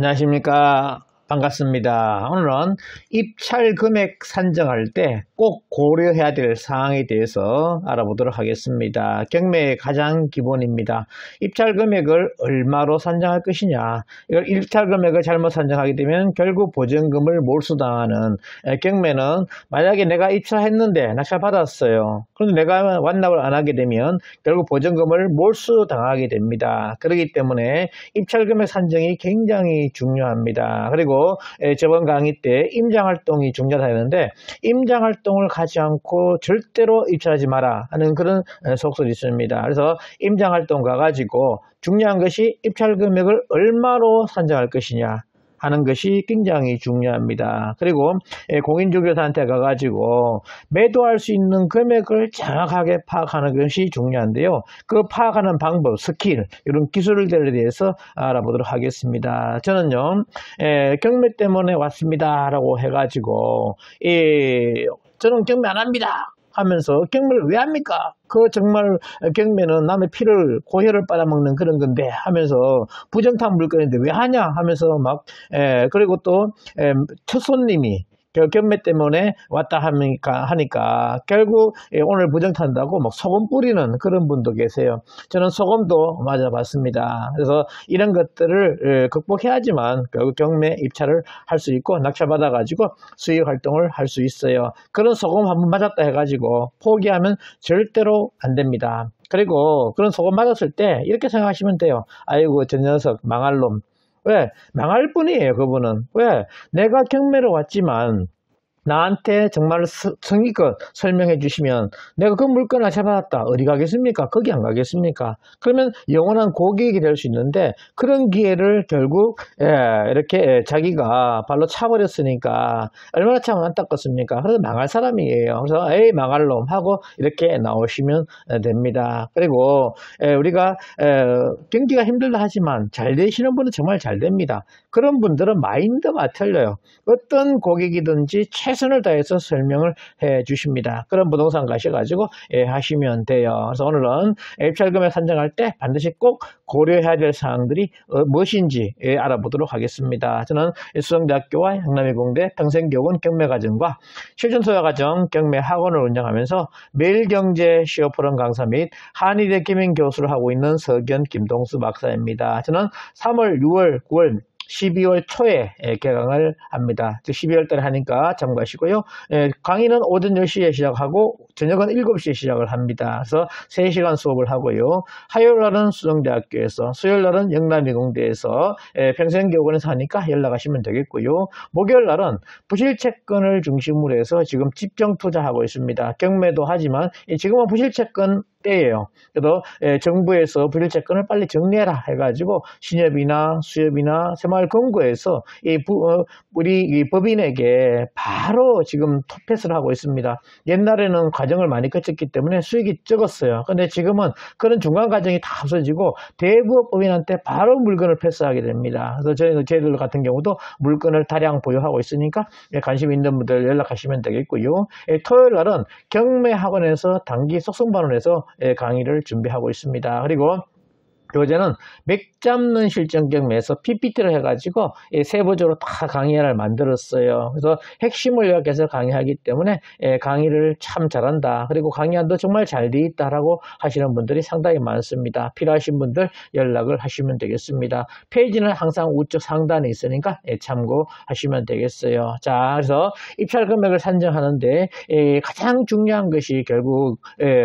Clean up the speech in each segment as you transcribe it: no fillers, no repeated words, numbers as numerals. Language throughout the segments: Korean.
안녕하십니까. 반갑습니다. 오늘은 입찰 금액 산정할 때 꼭 고려해야 될 사항에 대해서 알아보도록 하겠습니다. 경매의 가장 기본입니다. 입찰 금액을 얼마로 산정할 것이냐. 이걸 입찰 금액을 잘못 산정하게 되면 결국 보증금을 몰수당하는, 경매는 만약에 내가 입찰했는데 낙찰받았어요. 그런데 내가 완납을 안 하게 되면 결국 보증금을 몰수당하게 됩니다. 그렇기 때문에 입찰 금액 산정이 굉장히 중요합니다. 그리고 저번 강의 때 임장활동이 중요하다 했는데, 임장활동을 가지 않고 절대로 입찰하지 마라 하는 그런 속설이 있습니다. 그래서 임장활동 가가지고 중요한 것이 입찰 금액을 얼마로 산정할 것이냐 하는 것이 굉장히 중요합니다. 그리고 공인중개사한테 가가지고 매도할 수 있는 금액을 정확하게 파악하는 것이 중요한데요. 그 파악하는 방법, 스킬, 이런 기술들에 대해서 알아보도록 하겠습니다. 저는요, 경매 때문에 왔습니다 라고 해가지고 저는 경매 안 합니다 하면서 경매를 왜 합니까? 정말 경매는 남의 피를, 고혈을 빨아먹는 그런 건데 하면서, 부정탄 물건인데 왜 하냐 하면서 그리고 또 첫 손님이 경매 때문에 왔다 하니까 결국 오늘 부정탄다고 소금 뿌리는 그런 분도 계세요. 저는 소금도 맞아봤습니다. 그래서 이런 것들을 극복해야지만 결국 경매 입찰을 할 수 있고 낙찰받아 가지고 수익 활동을 할 수 있어요. 그런 소금 한번 맞았다 해가지고 포기하면 절대로 안 됩니다. 그리고 그런 소금 맞았을 때 이렇게 생각하시면 돼요. 아이고, 저 녀석 망할 놈. 왜? 망할 뿐이에요, 그분은. 왜? 내가 경매로 왔지만 나한테 정말 성의껏 설명해 주시면 내가 그 물건을 잡아왔다. 어디 가겠습니까? 거기 안 가겠습니까? 그러면 영원한 고객이 될 수 있는데, 그런 기회를 결국 이렇게 자기가 발로 차버렸으니까 얼마나 참 안타깝습니까? 그래서 망할 사람이에요. 그래서 에이 망할 놈 하고 이렇게 나오시면 됩니다. 그리고 우리가 경기가 힘들다 하지만 잘 되시는 분은 정말 잘 됩니다. 그런 분들은 마인드가 틀려요. 어떤 고객이든지 최선을 다해서 설명을 해 주십니다. 그런 부동산 가셔가지고 하시면 돼요. 그래서 오늘은 입찰 금액 산정할 때 반드시 꼭 고려해야 될 사항들이 무엇인지 알아보도록 하겠습니다. 저는 수성대학교와 향남이공대 평생교원 경매과정과 실전소야과정 경매학원을 운영하면서 매일경제 시어포럼 강사 및 한의대 김인 교수를 하고 있는 서견 김동수 박사입니다. 저는 3월, 6월, 9월 12월 초에 개강을 합니다. 12월 달에 하니까 참고하시고요. 강의는 오전 10시에 시작하고 저녁은 7시에 시작을 합니다. 그래서 3시간 수업을 하고요. 화요일 날은 수성대학교에서, 수요일 날은 영남이공대에서, 평생교원에서 하니까 연락하시면 되겠고요. 목요일 날은 부실채권을 중심으로 해서 지금 집정투자하고 있습니다. 경매도 하지만 지금은 부실채권 때예요. 그래서 정부에서 부실채권을 빨리 정리해라 해가지고 신협이나 수협이나 새마을금고에서 우리 법인에게 바로 지금 토패스를 하고 있습니다. 옛날에는 과정을 많이 거쳤기 때문에 수익이 적었어요. 근데 지금은 그런 중간 과정이 다 없어지고 대부업 법인한테 바로 물건을 패스하게 됩니다. 그래서 저희들 같은 경우도 물건을 다량 보유하고 있으니까 관심 있는 분들 연락하시면 되겠고요. 토요일 날은 경매학원에서 단기 속성반원에서 강의를 준비하고 있습니다. 그리고 교재는 맥 잡는 실전 경매에서 PPT를 해가지고 세부적으로 다 강의를 만들었어요. 그래서 핵심을 요약해서 강의하기 때문에 강의를 참 잘한다. 그리고 강의안도 정말 잘 돼 있다라고 하시는 분들이 상당히 많습니다. 필요하신 분들 연락을 하시면 되겠습니다. 페이지는 항상 우측 상단에 있으니까 참고하시면 되겠어요. 자, 그래서 입찰 금액을 산정하는데 가장 중요한 것이 결국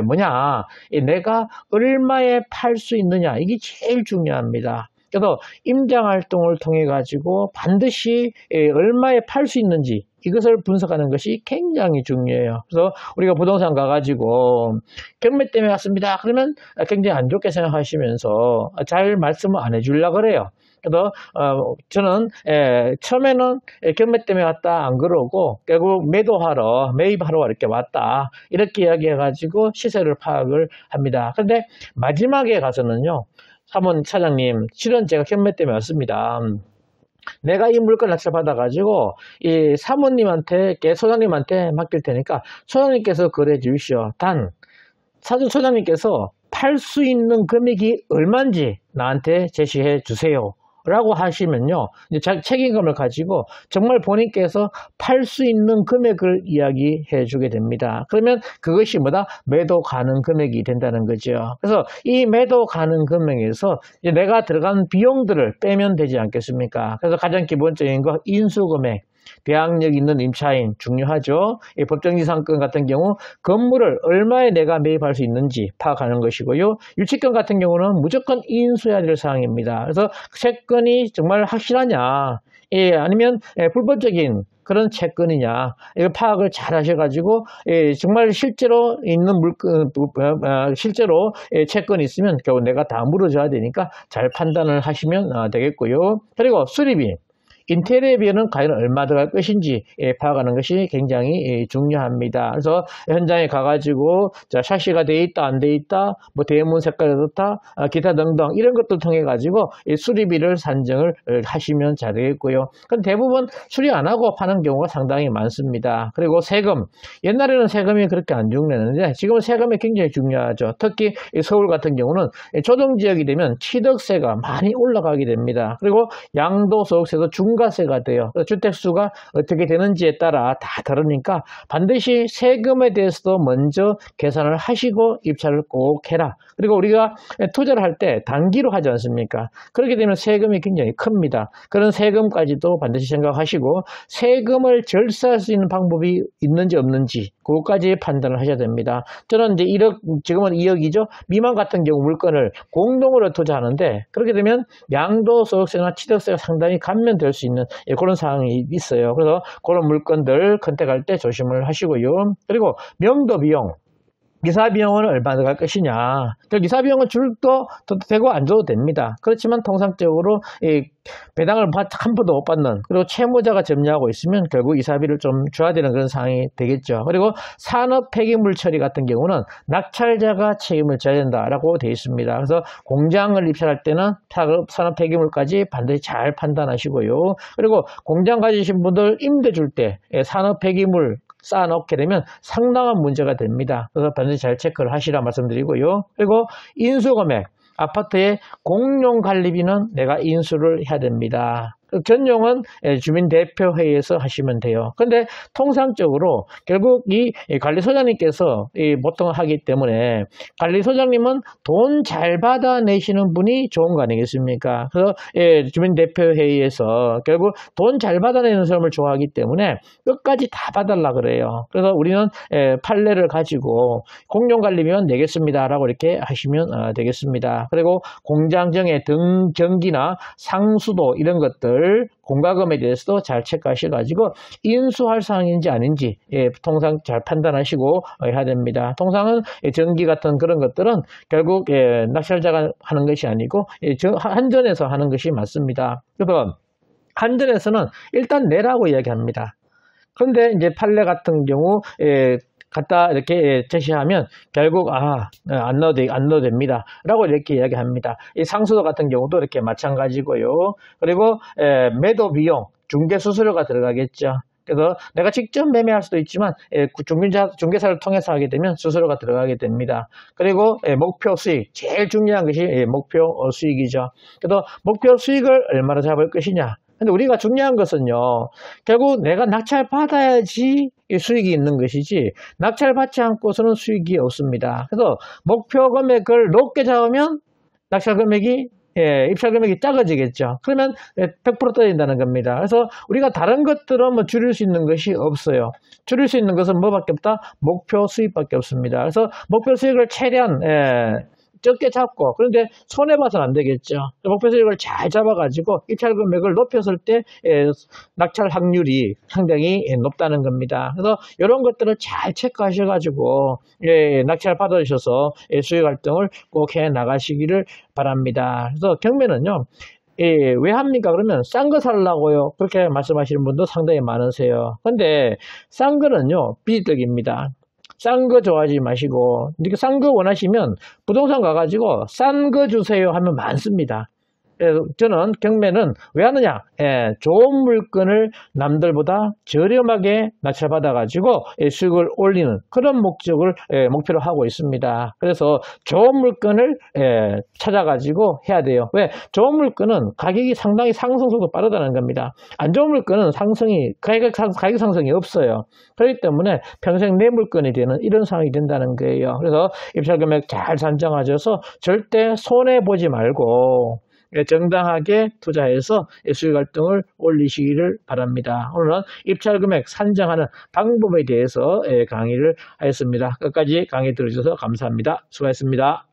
뭐냐? 내가 얼마에 팔 수 있느냐. 이게 제일 중요합니다. 그래서 임장활동을 통해 가지고 반드시 얼마에 팔 수 있는지 이것을 분석하는 것이 굉장히 중요해요. 그래서 우리가 부동산 가가지고 경매 때문에 왔습니다. 그러면 굉장히 안 좋게 생각하시면서 잘 말씀을 안 해주려고 그래요. 그래서 저는 처음에는 경매 때문에 왔다 안 그러고 결국 매입하러 이렇게 왔다 이렇게 이야기해가지고 시세를 파악을 합니다. 그런데 마지막에 가서는요, 사문 차장님, 실은 제가 경매 때문에 왔습니다. 내가 이 물건 낙찰받아가지고 이 사모님한테, 소장님한테 맡길 테니까 소장님께서 거래해 주십시오. 단 소장님께서 팔 수 있는 금액이 얼마인지 나한테 제시해 주세요. 라고 하시면요, 이제 책임감을 가지고 정말 본인께서 팔 수 있는 금액을 이야기해 주게 됩니다. 그러면 그것이 뭐다? 매도 가능 금액이 된다는 거죠. 그래서 이 매도 가능 금액에서 이제 내가 들어간 비용들을 빼면 되지 않겠습니까? 그래서 가장 기본적인 거 인수금액, 대항력 있는 임차인 중요하죠. 이 법정지상권 같은 경우 건물을 얼마에 내가 매입할 수 있는지 파악하는 것이고요. 유치권 같은 경우는 무조건 인수해야 될 사항입니다. 그래서 채권이 정말 확실하냐, 아니면 불법적인 그런 채권이냐, 이거 파악을 잘 하셔가지고 정말 실제로 있는 물건, 실제로 채권이 있으면 결국 내가 다 물어줘야 되니까 잘 판단을 하시면 되겠고요. 그리고 수리비, 인테리어 비용은 과연 얼마 들어갈 것인지 파악하는 것이 굉장히 중요합니다. 그래서 현장에 가가지고 샤시가 돼 있다 안 돼 있다, 뭐 대문 색깔이 어떻다, 기타 등등 이런 것들 통해 가지고 수리비를 산정을 하시면 잘 되겠고요. 그럼 대부분 수리 안 하고 파는 경우가 상당히 많습니다. 그리고 세금, 옛날에는 세금이 그렇게 안 중요했는데 지금은 세금이 굉장히 중요하죠. 특히 서울 같은 경우는 조정지역이 되면 취득세가 많이 올라가게 됩니다. 그리고 양도소득세도 중과세가 돼요. 주택수가 어떻게 되는지에 따라 다 다르니까 반드시 세금에 대해서도 먼저 계산을 하시고 입찰을 꼭 해라. 그리고 우리가 투자를 할 때 단기로 하지 않습니까? 그렇게 되면 세금이 굉장히 큽니다. 그런 세금까지도 반드시 생각하시고 세금을 절세할 수 있는 방법이 있는지 없는지 그것까지 판단을 하셔야 됩니다. 저는 이제 1억, 지금은 2억이죠. 미만 같은 경우 물건을 공동으로 투자하는데 그렇게 되면 양도소득세나 취득세가 상당히 감면될 수 있는 그런 상황이 있어요. 그래서 그런 물건들 컨택할 때 조심을 하시고요. 그리고 명도 비용, 기사 비용은 얼마 들어갈 것이냐. 기사 비용은 줄도 되고 안 줘도 됩니다. 그렇지만 통상적으로 배당을 한 푼도 못 받는, 그리고 채무자가 점유하고 있으면 결국 이사비를 좀 줘야 되는 그런 상황이 되겠죠. 그리고 산업 폐기물 처리 같은 경우는 낙찰자가 책임을 져야 된다라고 되어 있습니다. 그래서 공장을 입찰할 때는 산업 폐기물까지 반드시 잘 판단하시고요. 그리고 공장 가지신 분들 임대 줄 때 산업 폐기물 쌓아놓게 되면 상당한 문제가 됩니다. 그래서 반드시 잘 체크를 하시라 말씀드리고요. 그리고 인수금액, 아파트의 공용관리비는 내가 인수를 해야 됩니다. 전용은 주민대표회의에서 하시면 돼요. 근데 통상적으로 결국 이 관리소장님께서 보통 하기 때문에 관리소장님은 돈 잘 받아내시는 분이 좋은 거 아니겠습니까? 그래서 주민대표회의에서 결국 돈 잘 받아내는 사람을 좋아하기 때문에 끝까지 다 봐달라 그래요. 그래서 우리는 판례를 가지고 공용관리비만 내겠습니다 라고 이렇게 하시면 되겠습니다. 그리고 공장정의 등전기나 상수도 이런 것들 공과금에 대해서도 잘 체크하셔가지고 인수할 사항인지 아닌지 통상 잘 판단하시고 해야 됩니다. 통상은 전기 같은 그런 것들은 결국 낙찰자가 하는 것이 아니고 한전에서 하는 것이 맞습니다. 그래서 한전에서는 일단 내라고 이야기합니다. 그런데 이제 판례 같은 경우 갖다 이렇게 제시하면 결국 안 넣어도 됩니다 라고 이렇게 이야기합니다. 이 상수도 같은 경우도 이렇게 마찬가지고요. 그리고 매도 비용, 중개 수수료가 들어가겠죠. 그래서 내가 직접 매매할 수도 있지만 중개사를 통해서 하게 되면 수수료가 들어가게 됩니다. 그리고 목표 수익, 제일 중요한 것이 목표 수익이죠. 그래서 목표 수익을 얼마나 잡을 것이냐. 근데 우리가 중요한 것은요, 결국 내가 낙찰 받아야지 수익이 있는 것이지 낙찰 받지 않고서는 수익이 없습니다. 그래서 목표 금액을 높게 잡으면 낙찰 금액이 입찰 금액이 작아지겠죠. 그러면 100% 떨어진다는 겁니다. 그래서 우리가 다른 것들은 뭐 줄일 수 있는 것이 없어요. 줄일 수 있는 것은 뭐밖에 없다? 목표 수익밖에 없습니다. 그래서 목표 수익을 최대한 적게 잡고, 그런데 손해봐서는 안 되겠죠. 목표 수익을 잘 잡아가지고 입찰 금액을 높였을 때 낙찰 확률이 상당히 높다는 겁니다. 그래서 이런 것들을 잘 체크하셔가지고 낙찰 받으셔서 수익 활동을 꼭 해 나가시기를 바랍니다. 그래서 경매는요, 왜 합니까? 그러면 싼 거 살라고요, 그렇게 말씀하시는 분도 상당히 많으세요. 근데 싼 거는요 비이득입니다. 싼 거 좋아하지 마시고, 이렇게 싼 거 원하시면 부동산 가가지고 싼 거 주세요 하면 많습니다. 저는 경매는 왜 하느냐? 좋은 물건을 남들보다 저렴하게 낙찰받아 가지고 수익을 올리는 그런 목표로 하고 있습니다. 그래서 좋은 물건을 찾아 가지고 해야 돼요. 왜? 좋은 물건은 가격이 상당히 상승 속도 빠르다는 겁니다. 안 좋은 물건은 가격 상승이 없어요. 그렇기 때문에 평생 내 물건이 되는 이런 상황이 된다는 거예요. 그래서 입찰 금액 잘 산정하셔서 절대 손해 보지 말고 정당하게 투자해서 수익 활동을 올리시기를 바랍니다. 오늘은 입찰 금액 산정하는 방법에 대해서 강의를 하였습니다. 끝까지 강의 들어주셔서 감사합니다. 수고하셨습니다.